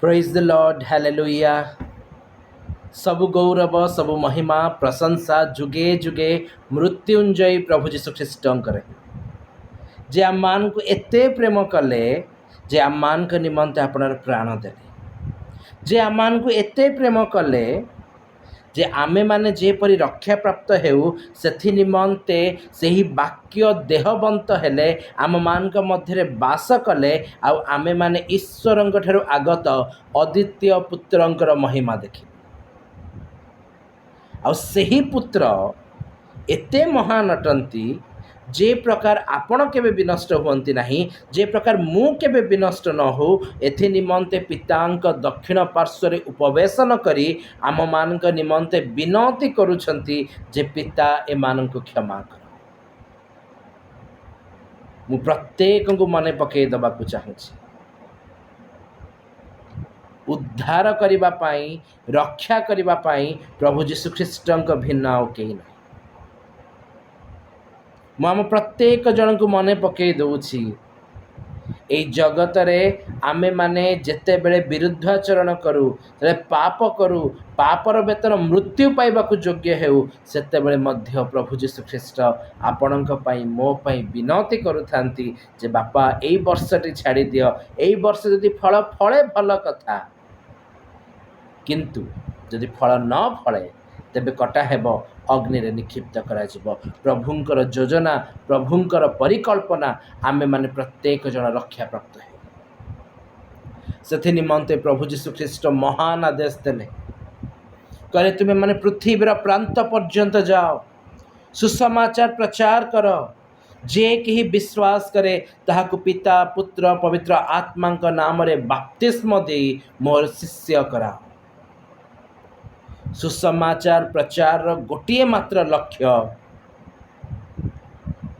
Praise the Lord hallelujah. सबु गौरव सबु महिमा प्रशंसा जुगे जुगे मृत्युंजयी प्रभु जीशु ख्रीष्टंकर जे आम मान को एते प्रेम कले जे आम मान को निमंते आपणार प्राण देले जे आम मान को एते प्रेम कले जे आमे माने जेपरि रक्षा प्राप्त हेउ सेथि निमंते सेही वाक्य देहबंत हेले आम मानक मध्य बास कले आउ आमे माने ईश्वरंक ठारु आगत अद्वितीय पुत्रंकर महिमा देखि आउ सेही पुत्र एते महान अटंती जे प्रकार आपण केबे विनष्ट हुअंती नाही जे प्रकार मु केबे विनष्ट न हो एथि निमंते पितांक दक्षिण पार्श्वरे उपवेशन करी आम मानक निमंते विनती करूछंती जे पिता ए मानक क्षमा कर। मु प्रत्येक को मने पकई दबा को चाहूची उद्धार करिबा पाई रक्षा करिबा पाई प्रभु जीशु ख्रीष्टंक भिन्न आउ केही नाही। आम प्रत्येक जन को मने पकई दउछि ए जगत रे आमे माने जेते बेले विरुद्धाचरण करू तले पाप करू पापर वेतन मृत्यु पाइबा को योग्य हेउ सेते बेले मध्य प्रभु जीशु ख्रीष्ट आपणक पई मो पई विनती करूथांती जे बापा एई वर्षटी छाड़ी दियो एई वर्ष जदि फल फळे भल कथा किंतु जदि फल न फळे तेबे कटा हेब अग्नि रे निक्षिप्त करा जिवो। प्रभुंकर योजना प्रभुंकर परिकल्पना आमे माने प्रत्येक जन रक्षा प्राप्त हे सेथि निमंते प्रभु जीशु ख्रीष्ट महान आदेश देले कहले तुमे माने पृथ्वीर प्रांत पर्यंत जाओ सुसमाचार प्रचार कर जे केही विश्वास करे ताहाकु पिता पुत्र पवित्र आत्मा नाम रे बपतिस्म देई मोर शिष्य करा। सुसमाचार प्रचार गोटे मात्र लक्ष्य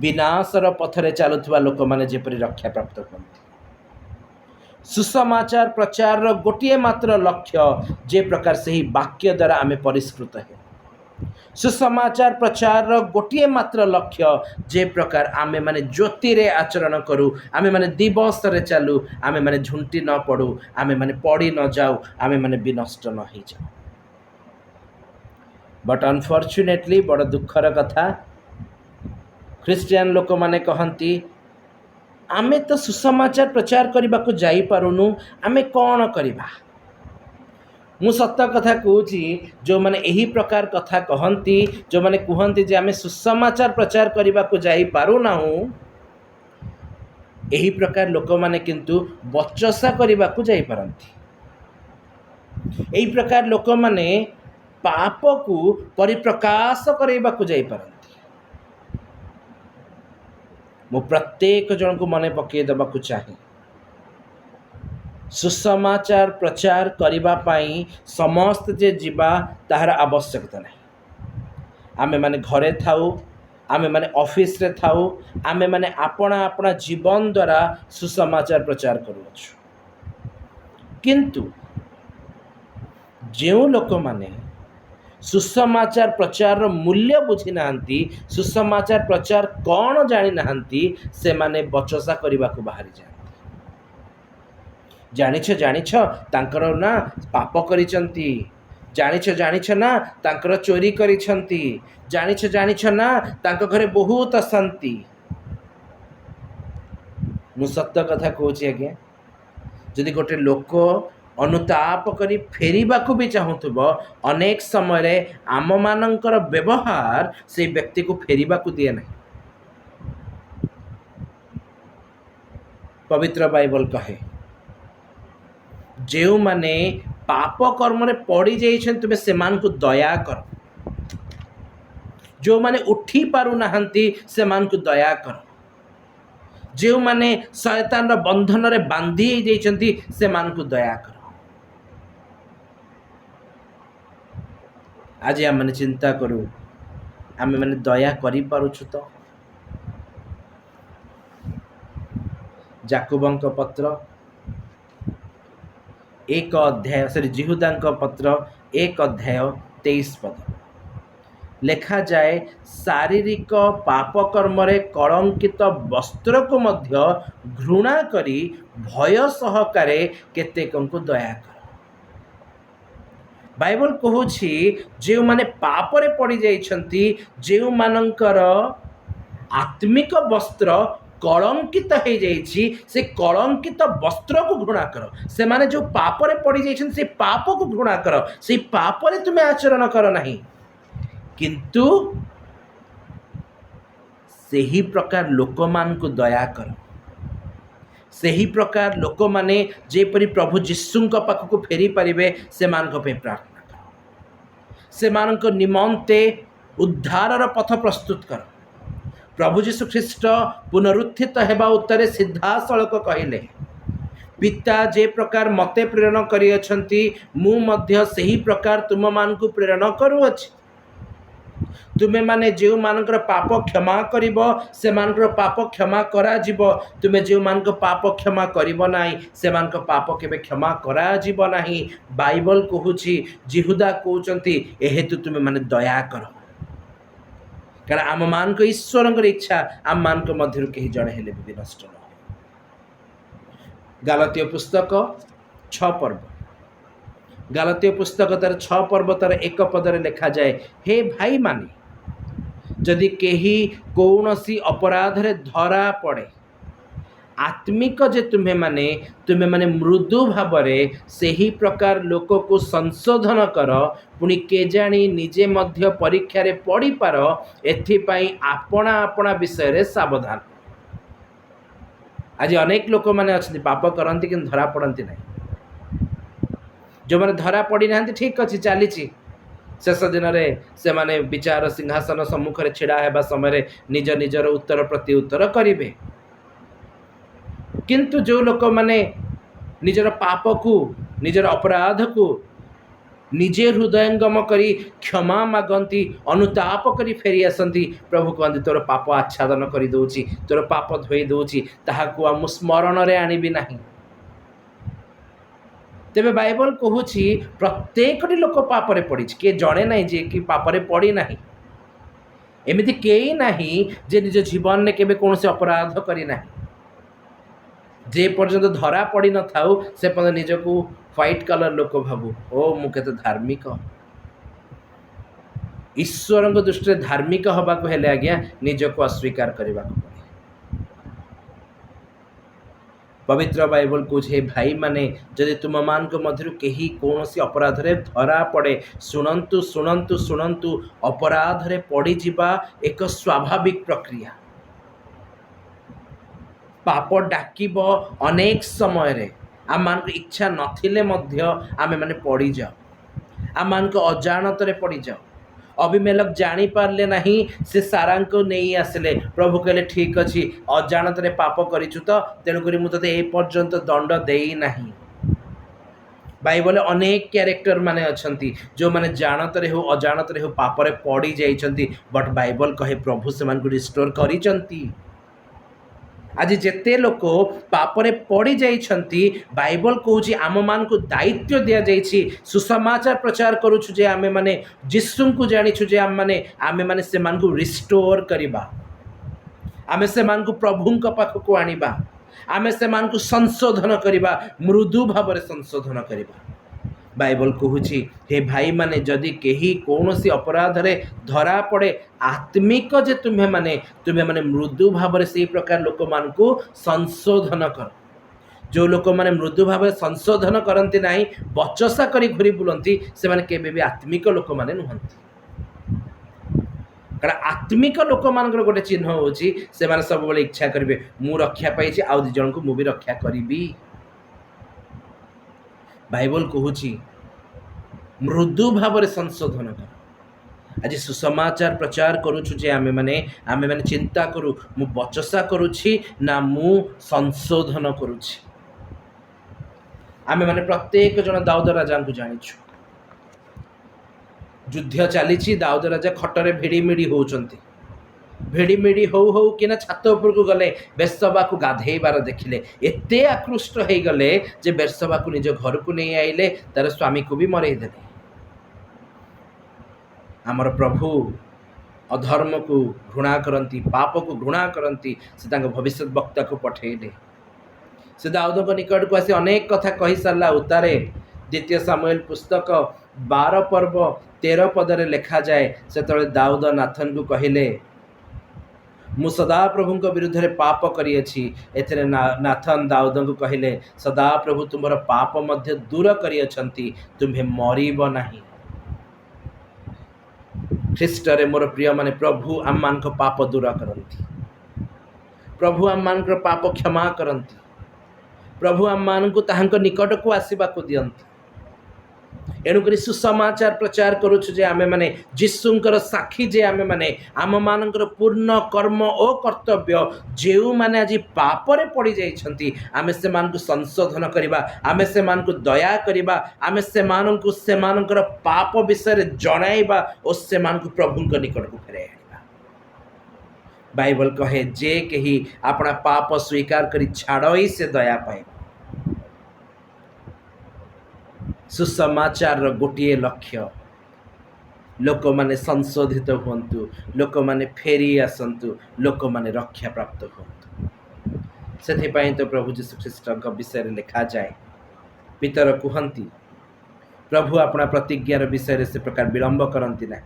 विनाशर पथरे चलुवा लोक माने जेपरि रक्षा प्राप्त करते। सुसमाचार प्रचार गोटे मात्र लक्ष्य जे प्रकार से ही वाक्य द्वारा आमे परिष्कृत है। सुसमाचार प्रचार गोटे मात्र लक्ष्य जे प्रकार आमे माने ज्योति रे आचरण करू आमे माने दिवस रे चालू आमे माने झुंटी न पड़ू आमे माने पड़ी न जाऊ आमे माने विनष्ट न हो जाऊ। बट अनफॉर्चुनेटली बड़ दुखर कथा ख्रिस्टियन लोक माने कहती आमे तो सुसमाचार प्रचार करने को जाई पारुनु आमे कौन करिबा। मु सत्य कथा कहूची जो माने यही प्रकार कथा कहती जो माने कहती जे आमे सुसमाचार प्रचार करने को जाई पारुना यही प्रकार लोक माने किंतु बचसा करने को जाई पारंती। यही प्रकार लोक माने पाप को परिप्रकाश करने को जाई पारंती। मु प्रत्येक जन को मने पकई देबा को चाहे सुसमाचार प्रचार करिबा पाई समस्त जे जीवा ताहार आवश्यकता नहीं। आमे माने घरे थाऊ आमे माने ऑफिस रे थाऊ आमे माने अपना अपना जीवन द्वारा सुसमाचार प्रचार करूछु किंतु जो लोक माने सुसमाचार प्रचार मूल्य बुझी नांती सुसमाचार प्रचार कौन जानी नांती से माने बचसा करने को बाहरी जाते। जानिछ तांकर ना पाप करिसंती जानिछ ना तांकर चोरी करिसंती जानिछ ना तांक घरे बहुत अशांति। मु सत्य कथा कहूची आज्ञा जदि गोटे लोक अनुताप करी फेरिबा को भी चाहूथबो अनेक समय रे आम मानकर व्यवहार से व्यक्ति को फेरिबा को दिए नहीं। पवित्र बाइबल कहे जेउ माने पाप कर्म रे पड़ी जाइछन तुमे सेमान को दया कर जो माने उठी पारु नाहंती सेमान को दया कर जेउ माने शैतान रो बंधन रे बांधी जाइछंती सेमान को दया कर। आज आम मैंने चिंता करूँ आम मैंने दया करी पारुछु तो जाकुबंक पत्र 1 अध्याय सॉरी जिहुदांक पत्र 1 अध्याय 23 पद ଲେଖା ଯାଏ ଶାରୀରିକ ପାପକର୍ମରେ କଳଙ୍କିତ ବସ୍ତ୍ରକୁ ମଧ୍ୟ ଘୃଣା କରି ଭୟ ସହକାରେ କେତେକଙ୍କୁ ଦୟା କର। ବାଇବଲ କହୁଛି ଯେଉଁମାନେ ପାପରେ ପଡ଼ିଯାଇଛନ୍ତି, ଯେଉଁମାନଙ୍କର ଆତ୍ମିକ ବସ୍ତ୍ର କଳଙ୍କିତ ହେଇଯାଇଛି, ସେ କଳଙ୍କିତ ବସ୍ତ୍ରକୁ ଘୃଣା କର। ସେମାନେ ଯେଉଁ ପାପରେ ପଡ଼ିଯାଇଛନ୍ତି ସେ ପାପକୁ ଘୃଣା କର। ସେଇ ପାପରେ ତୁମେ ଆଚରଣ କର ନାହିଁ, କିନ୍ତୁ ସେହି ପ୍ରକାର ଲୋକମାନଙ୍କୁ ଦୟା କର। ସେହି ପ୍ରକାର ଲୋକମାନେ ଯେପରି ପ୍ରଭୁ ଯୀଶୁଙ୍କ ପାଖକୁ ଫେରି ପାରିବେ ସେମାନଙ୍କ ପାଇଁ ପ୍ରାର୍ଥନା କର। ସେମାନଙ୍କ ନିମନ୍ତେ ଉଦ୍ଧାରର ପଥ ପ୍ରସ୍ତୁତ କର। ପ୍ରଭୁ ଯୀଶୁ ଖ୍ରୀଷ୍ଟ ପୁନରୁତ୍ଥିତ ହେବା ଉତ୍ତରେ ସିଧାସଳଖ କହିଲେ, ପିତା ଯେ ପ୍ରକାର ମୋତେ ପ୍ରେରଣ କରିଅଛନ୍ତି, ମୁଁ ମଧ୍ୟ ସେହି ପ୍ରକାର ତୁମମାନଙ୍କୁ ପ୍ରେରଣ କରୁଅଛି। ତୁମେମାନେ ଯେଉଁମାନଙ୍କର ପାପ କ୍ଷମା କରିବ ସେମାନଙ୍କର ପାପ କ୍ଷମା କରାଯିବ। ତୁମେ ଯେଉଁମାନଙ୍କ ପାପ କ୍ଷମା କରିବ ନାହିଁ ସେମାନଙ୍କ ପାପ କେବେ କ୍ଷମା କରାଯିବ ନାହିଁ। ବାଇବଲ କହୁଛି, ଜିହୁଦା କହୁଛନ୍ତି, ଏହେତୁ ତୁମେମାନେ ଦୟା କର। କାରଣ ଆମମାନଙ୍କ ଈଶ୍ୱରଙ୍କର ଇଚ୍ଛା ଆମମାନଙ୍କ ମଧ୍ୟରୁ କେହି ଜଣେ ହେଲେ ବି ନଷ୍ଟ ନ ହୁଏ। ଗାଲାତୀୟ ପୁସ୍ତକ 6 ପର୍ବ, ଗାଲାତୀୟ ପୁସ୍ତକ ତାର 6 ପର୍ବ ତାର 1 ପଦରେ ଲେଖାଯାଏ, ହେ ଭାଇମାନେ, ଯଦି କେହି କୌଣସି ଅପରାଧରେ ଧରା ପଡ଼େ, ଆତ୍ମିକ ଯେ ତୁମେମାନେ ମୃଦୁ ଭାବରେ ସେହି ପ୍ରକାର ଲୋକକୁ ସଂଶୋଧନ କର, ପୁଣି କେଜାଣି ନିଜେ ମଧ୍ୟ ପରୀକ୍ଷାରେ ପଡ଼ିପାର, ଏଥିପାଇଁ ଆପଣା ଆପଣା ବିଷୟରେ ସାବଧାନ। ଆଜି ଅନେକ ଲୋକମାନେ ଅଛନ୍ତି ପାପ କରନ୍ତି କିନ୍ତୁ ଧରା ପଡ଼ନ୍ତି ନାହିଁ। ଯେଉଁମାନେ ଧରା ପଡ଼ିନାହାନ୍ତି ଠିକ୍ ଅଛି, ଚାଲିଛି। ଶେଷ ଦିନରେ ସେମାନେ ବିଚାର ସିଂହାସନ ସମ୍ମୁଖରେ ଛିଡ଼ା ହେବା ସମୟରେ ନିଜ ନିଜର ଉତ୍ତର ପ୍ରତି ଉତ୍ତର କରିବେ। କିନ୍ତୁ ଯେଉଁ ଲୋକମାନେ ନିଜର ପାପକୁ, ନିଜର ଅପରାଧକୁ ନିଜେ ହୃଦୟଙ୍ଗମ କରି କ୍ଷମା ମାଗନ୍ତି, ଅନୁତାପ କରି ଫେରି ଆସନ୍ତି, ପ୍ରଭୁ କହନ୍ତି ତୋର ପାପ ଆଚ୍ଛାଦନ କରିଦେଉଛି, ତୋର ପାପ ଧୋଇ ଦେଉଛି, ତାହାକୁ ଆଉ ମୁଁ ସ୍ମରଣରେ ଆଣିବି ନାହିଁ। ତେବେ ବାଇବଲ କହୁଛି ପ୍ରତ୍ୟେକଟି ଲୋକ ପାପରେ ପଡ଼ିଛି, କିଏ ଜଣେ ନାହିଁ ଯିଏ କି ପାପରେ ପଡ଼ିନାହିଁ। ଏମିତି କେହି ନାହିଁ ଯେ ନିଜ ଜୀବନରେ କେବେ କୌଣସି ଅପରାଧ କରିନାହିଁ। ଯେ ପର୍ଯ୍ୟନ୍ତ ଧରା ପଡ଼ିନଥାଉ ସେ ପର୍ଯ୍ୟନ୍ତ ନିଜକୁ ହ୍ୱାଇଟ୍ କଲର୍ ଲୋକ ଭାବୁ, ଓ ମୁଁ କେତେ ଧାର୍ମିକ। ଈଶ୍ୱରଙ୍କ ଦୃଷ୍ଟିରେ ଧାର୍ମିକ ହେବାକୁ ହେଲେ ଆଜ୍ଞା ନିଜକୁ ଅସ୍ୱୀକାର କରିବାକୁ ପଡ଼େ। ପବିତ୍ର ବାଇବଲ କହୁଛି, ହେ ଭାଇମାନେ, ଯଦି ତୁମମାନଙ୍କ ମଧ୍ୟରୁ କେହି କୌଣସି ଅପରାଧରେ ଧରା ପଡ଼େ, ଶୁଣନ୍ତୁ ଶୁଣନ୍ତୁ ଶୁଣନ୍ତୁ, ଅପରାଧରେ ପଡ଼ିଯିବା ଏକ ସ୍ୱାଭାବିକ ପ୍ରକ୍ରିୟା। ପାପ ଡାକିବ ଅନେକ ସମୟରେ, ଆମମାନଙ୍କ ଇଚ୍ଛା ନଥିଲେ ମଧ୍ୟ ଆମେମାନେ ପଡ଼ିଯାଉ, ଆମମାନଙ୍କ ଅଜାଣତରେ ପଡ଼ିଯାଉ। ଅବିମେଲେକ ଜାଣିପାରିଲେ ନାହିଁ, ସେ ସାରାଙ୍କୁ ନେଇ ଆସିଲେ। ପ୍ରଭୁ କହିଲେ ଠିକ୍ ଅଛି, ଅଜାଣତରେ ପାପ କରିଛୁ ତ, ତେଣୁକରି ମୁଁ ତୋତେ ଏ ପର୍ଯ୍ୟନ୍ତ ଦଣ୍ଡ ଦେଇନାହିଁ। ବାଇବଲରେ ଅନେକ କ୍ୟାରେକ୍ଟର ମାନେ ଅଛନ୍ତି ଯେଉଁମାନେ ଜାଣତରେ ହେଉ ଅଜାଣତରେ ହେଉ ପାପରେ ପଡ଼ି ଯାଇଛନ୍ତି, ବଟ୍ ବାଇବଲ କହେ ପ୍ରଭୁ ସେମାନଙ୍କୁ ରିଷ୍ଟୋର କରିଛନ୍ତି। ଆଜି ଯେତେ ଲୋକ ପାପରେ ପଡ଼ି ଯାଇଛନ୍ତି, ବାଇବଲ କହୁଛି ଆମମାନଙ୍କୁ ଦାୟିତ୍ୱ ଦିଆଯାଇଛି, ସୁସମାଚାର ପ୍ରଚାର କରୁଛୁ ଯେ ଆମେମାନେ ଯୀଶୁଙ୍କୁ ଜାଣିଛୁ, ଯେ ଆମେମାନେ ସେମାନଙ୍କୁ ରିଷ୍ଟୋର କରିବା, ଆମେ ସେମାନଙ୍କୁ ପ୍ରଭୁଙ୍କ ପାଖକୁ ଆଣିବା, ଆମେ ସେମାନଙ୍କୁ ସଂଶୋଧନ କରିବା, ମୃଦୁ ଭାବରେ ସଂଶୋଧନ କରିବା। ବାଇବଲ କହୁଛି, ହେ ଭାଇମାନେ, ଯଦି କେହି କୌଣସି ଅପରାଧରେ ଧରା ପଡ଼େ, ଆତ୍ମିକ ଯେ ତୁମେମାନେ ମୃଦୁ ଭାବରେ ସେହି ପ୍ରକାର ଲୋକମାନଙ୍କୁ ସଂଶୋଧନ କର। ଯେଉଁ ଲୋକମାନେ ମୃଦୁ ଭାବରେ ସଂଶୋଧନ କରନ୍ତି ନାହିଁ, ବଚସା କରି ଘୁରି ବୁଲନ୍ତି, ସେମାନେ କେବେ ବି ଆତ୍ମିକ ଲୋକମାନେ ନୁହନ୍ତି। କାରଣ ଆତ୍ମିକ ଲୋକମାନଙ୍କର ଗୋଟେ ଚିହ୍ନ ହେଉଛି ସେମାନେ ସବୁବେଳେ ଇଚ୍ଛା କରିବେ, ମୁଁ ରକ୍ଷା ପାଇଛି, ଆଉ 2 ଜଣଙ୍କୁ ମୁଁ ବି ରକ୍ଷା କରିବି। ବାଇବଲ କହୁଛି ମୃଦୁ ଭାବରେ ସଂଶୋଧନ କର। ଆଜି ସୁସମାଚାର ପ୍ରଚାର କରୁଛୁ ଯେ ଆମେମାନେ ଚିନ୍ତା କରୁ, ମୁଁ ବଚସା କରୁଛି ନା ମୁଁ ସଂଶୋଧନ କରୁଛି। ଆମେମାନେ ପ୍ରତ୍ୟେକ ଜଣ ଦାଉଦ ରାଜାଙ୍କୁ ଜାଣିଛୁ। ଯୁଦ୍ଧ ଚାଲିଛି, ଦାଉଦ ରାଜା ଖଟରେ ଭିଡ଼ିମିଡ଼ି ହେଉଛନ୍ତି। ଭିଡ଼ିମିଡ଼ି ହଉ କିନା ଛାତ ଉପରକୁ ଗଲେ, ବେର୍ସବାକୁ ଗାଧେଇବାର ଦେଖିଲେ। ଏତେ ଆକୃଷ୍ଟ ହେଇଗଲେ ଯେ ବେର୍ସବାକୁ ନିଜ ଘରକୁ ନେଇ ଆଇଲେ, ତାର ସ୍ୱାମୀକୁ ବି ମରେଇ ଦେଲେ। ଆମର ପ୍ରଭୁ अधर्म को घृणा करती, पाप को घृणा करती, से भविष्य वक्ता को पठेले। से दाऊद को निकट को आसी अनेक कथा कही सारा उतारे। द्वितीय सामुएल पुस्तक 12 पर्व 13 पदरे लिखा जाए, से दाऊद नाथन को कहले, मु सदा प्रभु विरुद्ध रे पाप करिएछि। एथिरे नाथन दाऊद को कहले, सदा प्रभु तुमर पाप मध्य दूर करियछंती, तुम्हें मरिब नाही। ख्रीष्ट रे मोर प्रिय माने प्रभु आम मान को पाप दूर करंती, प्रभु आम मान को पाप क्षमा करंती, प्रभु आम मान को ताहांको निकट को आसीबा को दियंती। एणुक सुसमाचार प्रचार करुछु जे आमे माने जीशुंकर साक्षी, जे आमे माने आम मानकर पूर्ण कर्म ओ कर्तव्य जेउ माने आज पापरे पड़ी जाइछंती, आमे से मान को संशोधन करिबा, आमे से मान को दया करिबा, आमे से मान को से मानकर पाप विषय जणाइबा ओ से मान को प्रभुंक निकट को फेराइ आनिबा। बाइबल कहे, जे केही अपना पाप स्वीकार करी छाड़ई से दया पाए। सुसमाचार गोटे लक्ष्य, लोक माने संशोधित हुंतु, लोक माने फेरी आसंतु, लोक माने रक्षा प्राप्त हुंतु। से तो प्रभु जीशु ख्रीष्ट विषय लिखा जाए, पितर कहती प्रभु अपना प्रतिज्ञार विषय से प्रकार विलंब करती ना,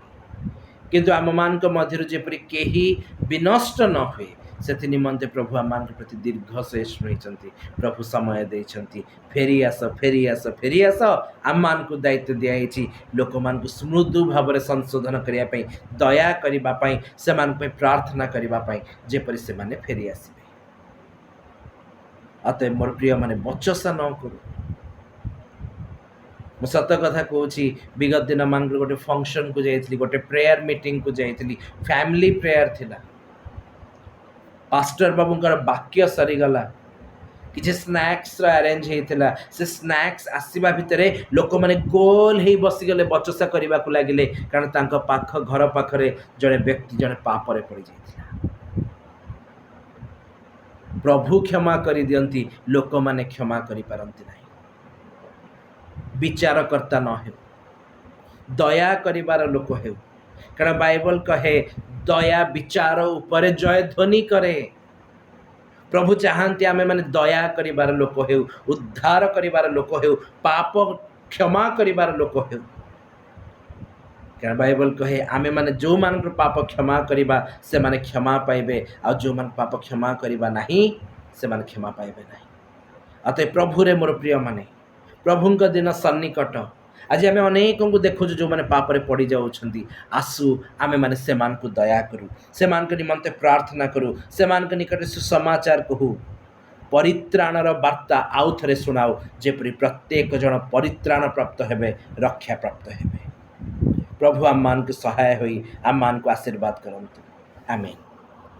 किंतु आम मान मध्य जेपरी केही विनष्ट न हुए से निमंते प्रभु आम मान प्रति दीर्घ सहिष्णु होती। प्रभु समय देइछंती, फेरी आस फेरी आस फेरी आस। आम मान को दायित्व दिखाई लोक मान को स्मृदु भाव में संशोधन करने, दया करने से प्रार्थना करने, जेपरी से माने फेरी आसबे। अतः मोर प्रिय माने बचसा न करू। मु सत कथा कहूँ, विगत दिन मान गोटे फंक्शन को जाइली, गोटे प्रेयर मीटिंग को जाइली, फैमिली प्रेयर थिला। पास्टर बाबूंकर वाक्य सरीगला, किसी स्नैक्स अरेंज होता, से स्नैक्स आसवा भितर लोक मैंने गोल हो बसीगले बचसा करने को लगिले, कारण तांको पाख घर पाखरे जड़े व्यक्ति जड़े पापरे पड़ जाइथिला। प्रभु क्षमा कर दियंती, लोक माने क्षमा करि पारंती नाही। विचारकर्ता न हो, दया करिवार लोक हो, कारण बाइबल कहे दया विचार उपरे जय ध्वनि करे। प्रभु चाहती आमे माने दया करिवार लोक हो, उद्धार करिवार लोक हो, पाप क्षमा करिवार लोक हो। कारण बाइबल कहे आमे माने जो मान पाप क्षमा करिबा से माने क्षमा पाइबे, आ जो मान पाप क्षमा करिबा नहीं से माने क्षमा पाइबे नहीं। अतः प्रभु रे मोर प्रिय माने प्रभुंक दिन सन्निकट। आज आम अनेक को देखु जो मैंने पापरे पड़ जाऊँगी, आसु आमे माने से मान को दया करूँ, से मान के निमंते प्रार्थना करूँ, से मान के निकट सुसमाचार कहूँ, परित्राणर वार्ता आउ थे शुणाऊ, जेपरी प्रत्येक जन परित्राण प्राप्त हेबे, रक्षा प्राप्त हेबे। प्रभु आम मान को सहाय होई आम मान को आशीर्वाद करंतु। आमीन।